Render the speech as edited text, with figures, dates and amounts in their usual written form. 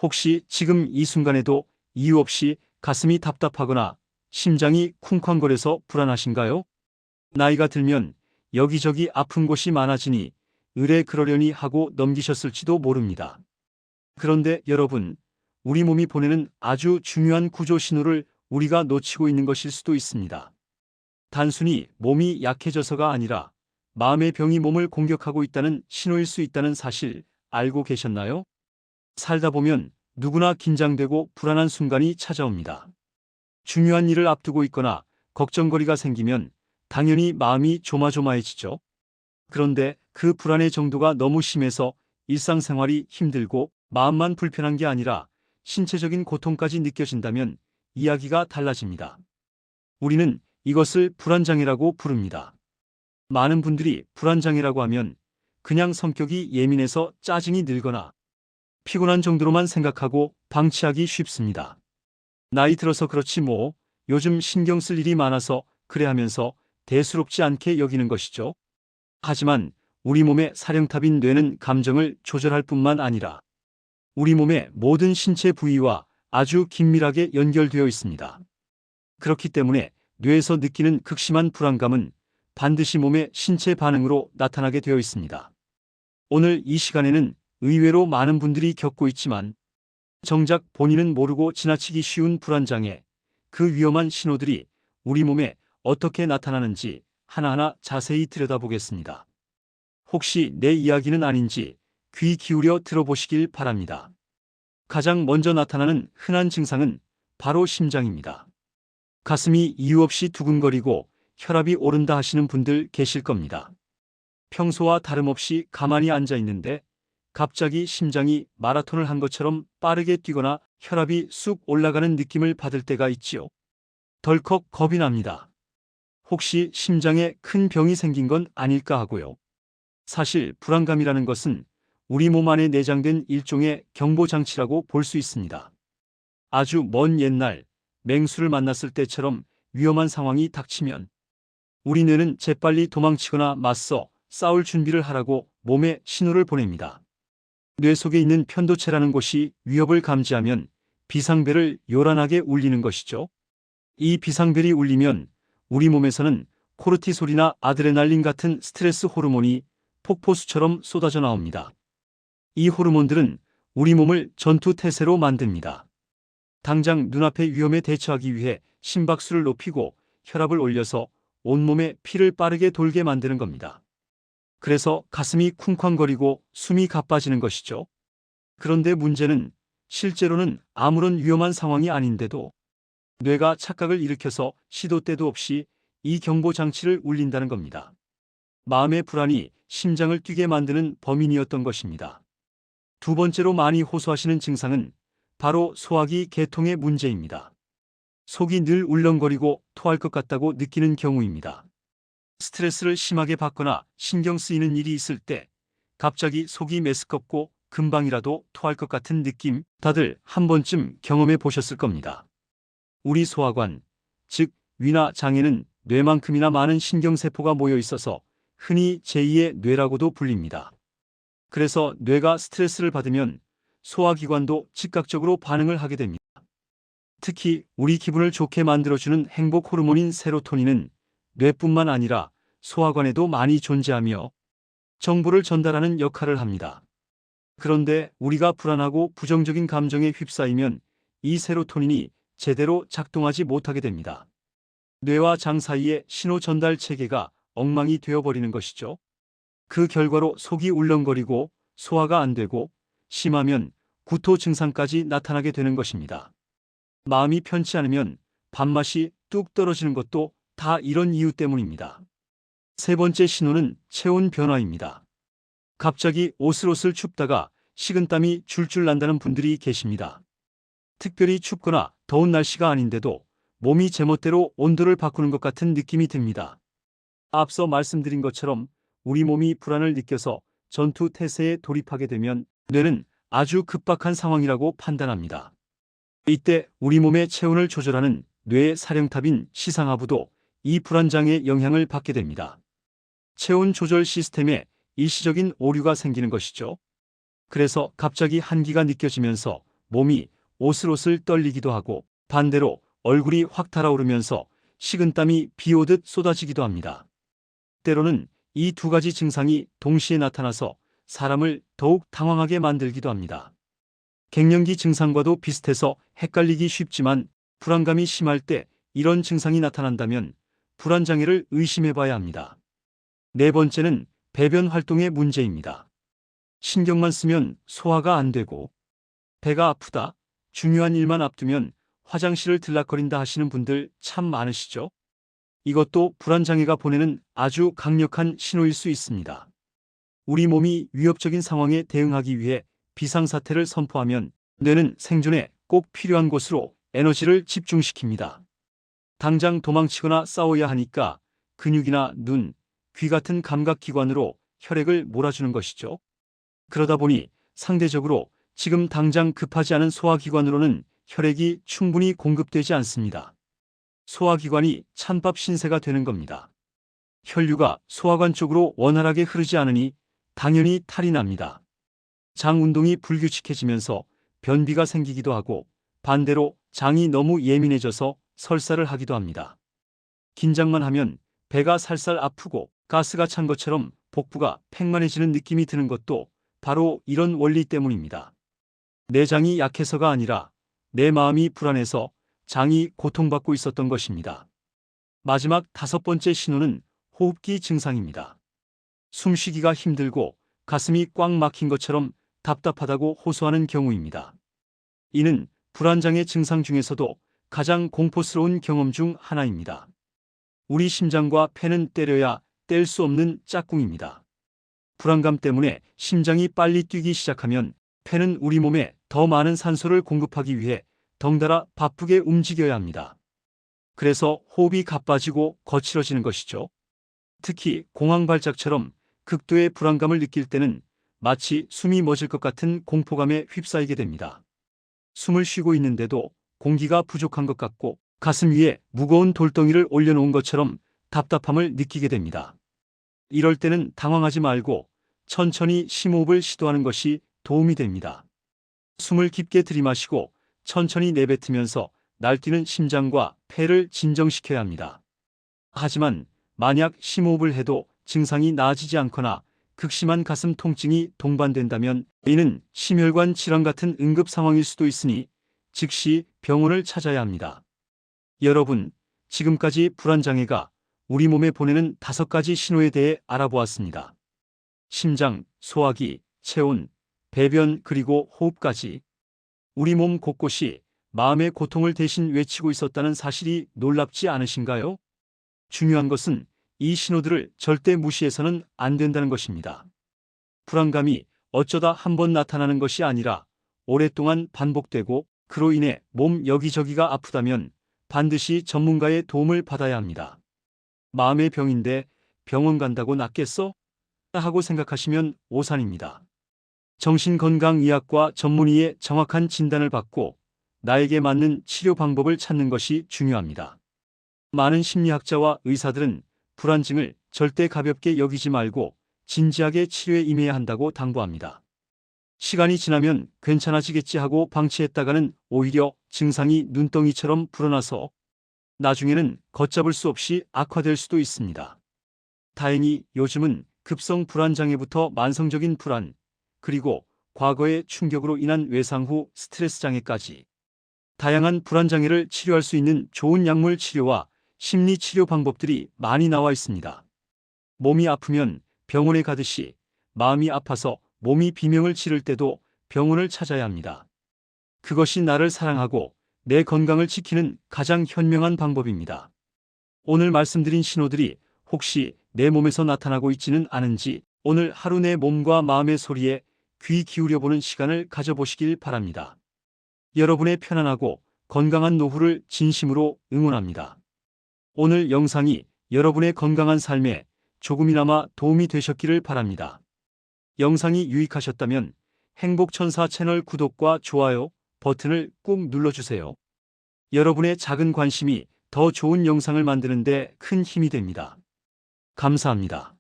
혹시 지금 이 순간에도 이유 없이 가슴이 답답하거나 심장이 쿵쾅거려서 불안하신가요? 나이가 들면 여기저기 아픈 곳이 많아지니 의뢰 그러려니 하고 넘기셨을지도 모릅니다. 그런데 여러분, 우리 몸이 보내는 아주 중요한 구조 신호를 우리가 놓치고 있는 것일 수도 있습니다. 단순히 몸이 약해져서가 아니라 마음의 병이 몸을 공격하고 있다는 신호일 수 있다는 사실 알고 계셨나요? 살다 보면 누구나 긴장되고 불안한 순간이 찾아옵니다. 중요한 일을 앞두고 있거나 걱정거리가 생기면 당연히 마음이 조마조마해지죠. 그런데 그 불안의 정도가 너무 심해서 일상생활이 힘들고 마음만 불편한 게 아니라 신체적인 고통까지 느껴진다면 이야기가 달라집니다. 우리는 이것을 불안장애라고 부릅니다. 많은 분들이 불안장애라고 하면 그냥 성격이 예민해서 짜증이 늘거나 피곤한 정도로만 생각하고 방치하기 쉽습니다. 나이 들어서 그렇지 뭐, 요즘 신경 쓸 일이 많아서 그래 하면서 대수롭지 않게 여기는 것이죠. 하지만 우리 몸의 사령탑인 뇌는 감정을 조절할 뿐만 아니라 우리 몸의 모든 신체 부위와 아주 긴밀하게 연결되어 있습니다. 그렇기 때문에 뇌에서 느끼는 극심한 불안감은 반드시 몸의 신체 반응으로 나타나게 되어 있습니다. 오늘 이 시간에는 의외로 많은 분들이 겪고 있지만 정작 본인은 모르고 지나치기 쉬운 불안장애, 그 위험한 신호들이 우리 몸에 어떻게 나타나는지 하나하나 자세히 들여다보겠습니다. 혹시 내 이야기는 아닌지 귀 기울여 들어보시길 바랍니다. 가장 먼저 나타나는 흔한 증상은 바로 심장입니다. 가슴이 이유 없이 두근거리고 혈압이 오른다 하시는 분들 계실 겁니다. 평소와 다름없이 가만히 앉아 있는데 갑자기 심장이 마라톤을 한 것처럼 빠르게 뛰거나 혈압이 쑥 올라가는 느낌을 받을 때가 있지요. 덜컥 겁이 납니다. 혹시 심장에 큰 병이 생긴 건 아닐까 하고요. 사실 불안감이라는 것은 우리 몸 안에 내장된 일종의 경보장치라고 볼 수 있습니다. 아주 먼 옛날 맹수를 만났을 때처럼 위험한 상황이 닥치면 우리 뇌는 재빨리 도망치거나 맞서 싸울 준비를 하라고 몸에 신호를 보냅니다. 뇌 속에 있는 편도체라는 곳이 위협을 감지하면 비상벨을 요란하게 울리는 것이죠. 이 비상벨이 울리면 우리 몸에서는 코르티솔이나 아드레날린 같은 스트레스 호르몬이 폭포수처럼 쏟아져 나옵니다. 이 호르몬들은 우리 몸을 전투 태세로 만듭니다. 당장 눈앞의 위험에 대처하기 위해 심박수를 높이고 혈압을 올려서 온몸에 피를 빠르게 돌게 만드는 겁니다. 그래서 가슴이 쿵쾅거리고 숨이 가빠지는 것이죠. 그런데 문제는 실제로는 아무런 위험한 상황이 아닌데도 뇌가 착각을 일으켜서 시도 때도 없이 이 경보 장치를 울린다는 겁니다. 마음의 불안이 심장을 뛰게 만드는 범인이었던 것입니다. 두 번째로 많이 호소하시는 증상은 바로 소화기 계통의 문제입니다. 속이 늘 울렁거리고 토할 것 같다고 느끼는 경우입니다. 스트레스를 심하게 받거나 신경 쓰이는 일이 있을 때 갑자기 속이 메스껍고 금방이라도 토할 것 같은 느낌, 다들 한 번쯤 경험해 보셨을 겁니다. 우리 소화관, 즉 위나 장에는 뇌만큼이나 많은 신경세포가 모여 있어서 흔히 제2의 뇌라고도 불립니다. 그래서 뇌가 스트레스를 받으면 소화기관도 즉각적으로 반응을 하게 됩니다. 특히 우리 기분을 좋게 만들어주는 행복 호르몬인 세로토닌은 뇌뿐만 아니라 소화관에도 많이 존재하며 정보를 전달하는 역할을 합니다. 그런데 우리가 불안하고 부정적인 감정에 휩싸이면 이 세로토닌이 제대로 작동하지 못하게 됩니다. 뇌와 장 사이의 신호 전달 체계가 엉망이 되어버리는 것이죠. 그 결과로 속이 울렁거리고 소화가 안 되고 심하면 구토 증상까지 나타나게 되는 것입니다. 마음이 편치 않으면 밥맛이 뚝 떨어지는 것도 다 이런 이유 때문입니다. 세 번째 신호는 체온 변화입니다. 갑자기 오슬오슬 춥다가 식은땀이 줄줄 난다는 분들이 계십니다. 특별히 춥거나 더운 날씨가 아닌데도 몸이 제멋대로 온도를 바꾸는 것 같은 느낌이 듭니다. 앞서 말씀드린 것처럼 우리 몸이 불안을 느껴서 전투 태세에 돌입하게 되면 뇌는 아주 급박한 상황이라고 판단합니다. 이때 우리 몸의 체온을 조절하는 뇌의 사령탑인 시상하부도 이 불안장애의 영향을 받게 됩니다. 체온 조절 시스템에 일시적인 오류가 생기는 것이죠. 그래서 갑자기 한기가 느껴지면서 몸이 오슬오슬 떨리기도 하고 반대로 얼굴이 확 달아오르면서 식은땀이 비 오듯 쏟아지기도 합니다. 때로는 이 두 가지 증상이 동시에 나타나서 사람을 더욱 당황하게 만들기도 합니다. 갱년기 증상과도 비슷해서 헷갈리기 쉽지만 불안감이 심할 때 이런 증상이 나타난다면 불안장애를 의심해 봐야 합니다. 네 번째는 배변 활동의 문제입니다. 신경만 쓰면 소화가 안 되고 배가 아프다, 중요한 일만 앞두면 화장실을 들락거린다 하시는 분들 참 많으시죠? 이것도 불안장애가 보내는 아주 강력한 신호일 수 있습니다. 우리 몸이 위협적인 상황에 대응하기 위해 비상사태를 선포하면 뇌는 생존에 꼭 필요한 곳으로 에너지를 집중시킵니다. 당장 도망치거나 싸워야 하니까 근육이나 눈, 귀 같은 감각기관으로 혈액을 몰아주는 것이죠. 그러다 보니 상대적으로 지금 당장 급하지 않은 소화기관으로는 혈액이 충분히 공급되지 않습니다. 소화기관이 찬밥 신세가 되는 겁니다. 혈류가 소화관 쪽으로 원활하게 흐르지 않으니 당연히 탈이 납니다. 장 운동이 불규칙해지면서 변비가 생기기도 하고 반대로 장이 너무 예민해져서 설사를 하기도 합니다. 긴장만 하면 배가 살살 아프고 가스가 찬 것처럼 복부가 팽만해지는 느낌이 드는 것도 바로 이런 원리 때문입니다. 내장이 약해서가 아니라 내 마음이 불안해서 장이 고통받고 있었던 것입니다. 마지막 다섯 번째 신호는 호흡기 증상입니다. 숨쉬기가 힘들고 가슴이 꽉 막힌 것처럼 답답하다고 호소하는 경우입니다. 이는 불안장애 증상 중에서도 가장 공포스러운 경험 중 하나입니다. 우리 심장과 폐는 때려야 뗄 수 없는 짝꿍입니다. 불안감 때문에 심장이 빨리 뛰기 시작하면 폐는 우리 몸에 더 많은 산소를 공급하기 위해 덩달아 바쁘게 움직여야 합니다. 그래서 호흡이 가빠지고 거칠어지는 것이죠. 특히 공황발작처럼 극도의 불안감을 느낄 때는 마치 숨이 멎을 것 같은 공포감에 휩싸이게 됩니다. 숨을 쉬고 있는데도 공기가 부족한 것 같고 가슴 위에 무거운 돌덩이를 올려놓은 것처럼 답답함을 느끼게 됩니다. 이럴 때는 당황하지 말고 천천히 심호흡을 시도하는 것이 도움이 됩니다. 숨을 깊게 들이마시고 천천히 내뱉으면서 날뛰는 심장과 폐를 진정시켜야 합니다. 하지만 만약 심호흡을 해도 증상이 나아지지 않거나 극심한 가슴 통증이 동반된다면 이는 심혈관 질환 같은 응급 상황일 수도 있으니 즉시 병원을 찾아야 합니다. 여러분, 지금까지 불안장애가 우리 몸에 보내는 5가지 신호에 대해 알아보았습니다. 심장, 소화기, 체온, 배변 그리고 호흡까지. 우리 몸 곳곳이 마음의 고통을 대신 외치고 있었다는 사실이 놀랍지 않으신가요? 중요한 것은 이 신호들을 절대 무시해서는 안 된다는 것입니다. 불안감이 어쩌다 한 번 나타나는 것이 아니라 오랫동안 반복되고 그로 인해 몸 여기저기가 아프다면 반드시 전문가의 도움을 받아야 합니다. 마음의 병인데 병원 간다고 낫겠어? 하고 생각하시면 오산입니다. 정신건강의학과 전문의의 정확한 진단을 받고 나에게 맞는 치료 방법을 찾는 것이 중요합니다. 많은 심리학자와 의사들은 불안증을 절대 가볍게 여기지 말고 진지하게 치료에 임해야 한다고 당부합니다. 시간이 지나면 괜찮아지겠지 하고 방치했다가는 오히려 증상이 눈덩이처럼 불어나서 나중에는 걷잡을 수 없이 악화될 수도 있습니다. 다행히 요즘은 급성 불안장애부터 만성적인 불안, 그리고 과거의 충격으로 인한 외상 후 스트레스 장애까지 다양한 불안장애를 치료할 수 있는 좋은 약물 치료와 심리 치료 방법들이 많이 나와 있습니다. 몸이 아프면 병원에 가듯이 마음이 아파서 몸이 비명을 지를 때도 병원을 찾아야 합니다. 그것이 나를 사랑하고 내 건강을 지키는 가장 현명한 방법입니다. 오늘 말씀드린 신호들이 혹시 내 몸에서 나타나고 있지는 않은지 오늘 하루 내 몸과 마음의 소리에 귀 기울여보는 시간을 가져보시길 바랍니다. 여러분의 편안하고 건강한 노후를 진심으로 응원합니다. 오늘 영상이 여러분의 건강한 삶에 조금이나마 도움이 되셨기를 바랍니다. 영상이 유익하셨다면 행복천사 채널 구독과 좋아요 버튼을 꾹 눌러주세요. 여러분의 작은 관심이 더 좋은 영상을 만드는 데 큰 힘이 됩니다. 감사합니다.